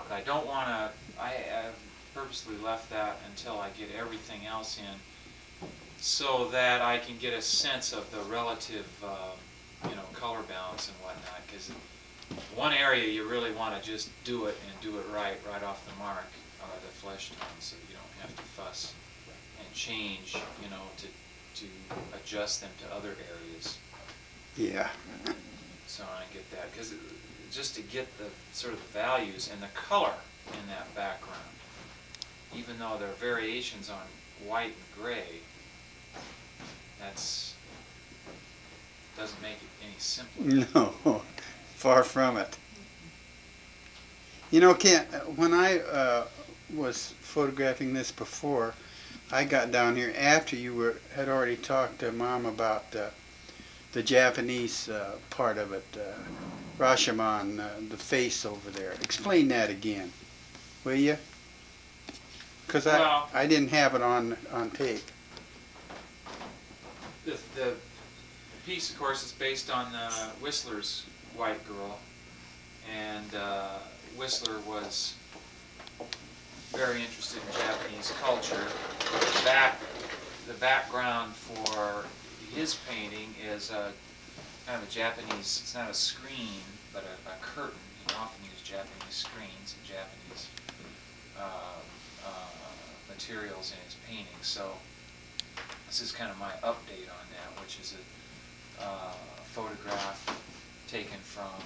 but I don't want to, I've purposely left that until I get everything else in so that I can get a sense of the relative, color balance and whatnot, because one area you really want to just do it and do it right off the mark are the flesh tones, so you don't have to fuss and change, to adjust them to other areas. Yeah. So I get that, because just to get the sort of the values and the color in that background, even though there are variations on white and gray, that's doesn't make it any simpler. No, far from it. You know, Kent, when I was photographing this before, I got down here after you had already talked to Mom about the Japanese part of it, Rashomon, the face over there. Explain that again, will you? Because I didn't have it on tape. The piece, of course, is based on Whistler's White Girl, and Whistler was very interested in Japanese culture. The background for his painting is kind of a Japanese, it's not a screen, but a curtain. He often used Japanese screens and Japanese materials in his paintings. So this is kind of my update on that, which is a photograph taken from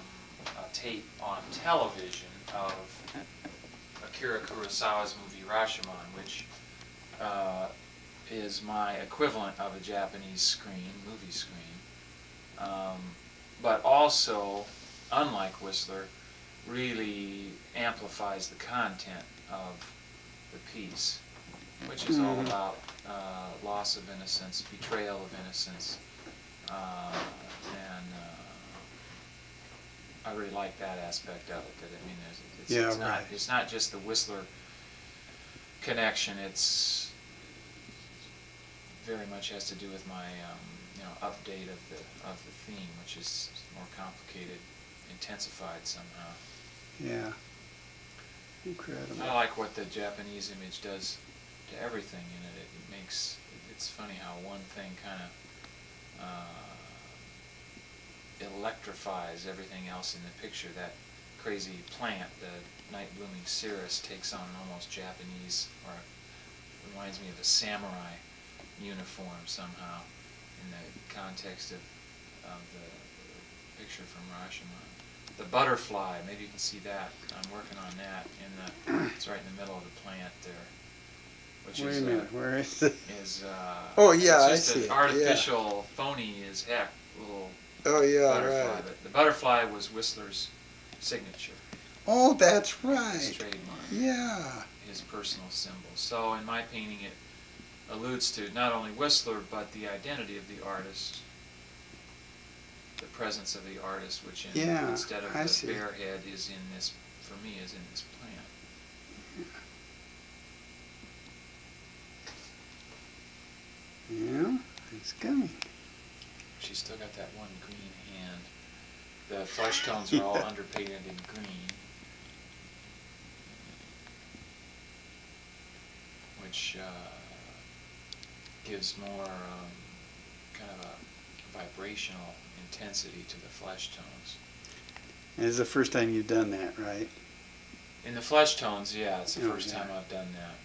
a tape on television of Akira Kurosawa's movie Rashomon, which is my equivalent of a Japanese movie screen, but also, unlike Whistler, really amplifies the content of the piece, which is all about loss of innocence, betrayal of innocence, and I really like that aspect of it. That I mean, it's not just the Whistler connection. It's very much has to do with my update of the theme, which is more complicated, intensified somehow. Yeah. Incredible. I like what the Japanese image does to everything in it. It's funny how one thing kind of electrifies everything else in the picture. That crazy plant, the night blooming cereus, takes on an almost Japanese, or reminds me of a samurai uniform somehow in the context of the picture from Rashomon. The butterfly, maybe you can see that. I'm working on that. It's right in the middle of the plant there. Which Wait a minute, where is it? Oh yeah, it's just I see an artificial, phony as heck little butterfly. Right. But the butterfly was Whistler's signature. Oh, that's right. His trademark. Yeah. His personal symbol. So in my painting, it alludes to not only Whistler, but the identity of the artist, the presence of the artist, which instead of the bare head is in this, for me, is in this plant. Yeah, it's coming. She's still got that one green hand. The flesh tones are all underpainted in green, which gives more kind of a vibrational intensity to the flesh tones. And it's the first time you've done that, right? In the flesh tones, yeah, it's the first time I've done that.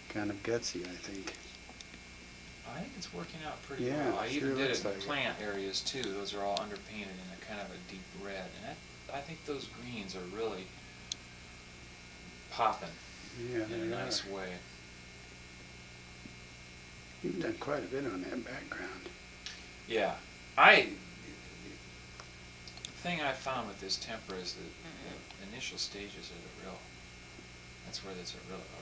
Kind of gutsy, I think. I think it's working out pretty well. I even did it in plant areas too. Those are all underpainted in a kind of a deep red, and I think those greens are really popping in a nice way. You've done quite a bit on that background. Yeah, the thing I found with this tempera is that the initial stages are that's where there's a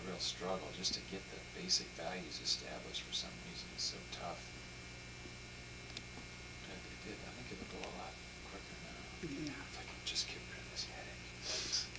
real struggle, just to get the basic values established. For some reason, it's so tough. But I think it'll go a lot quicker now. Yeah. If I can just get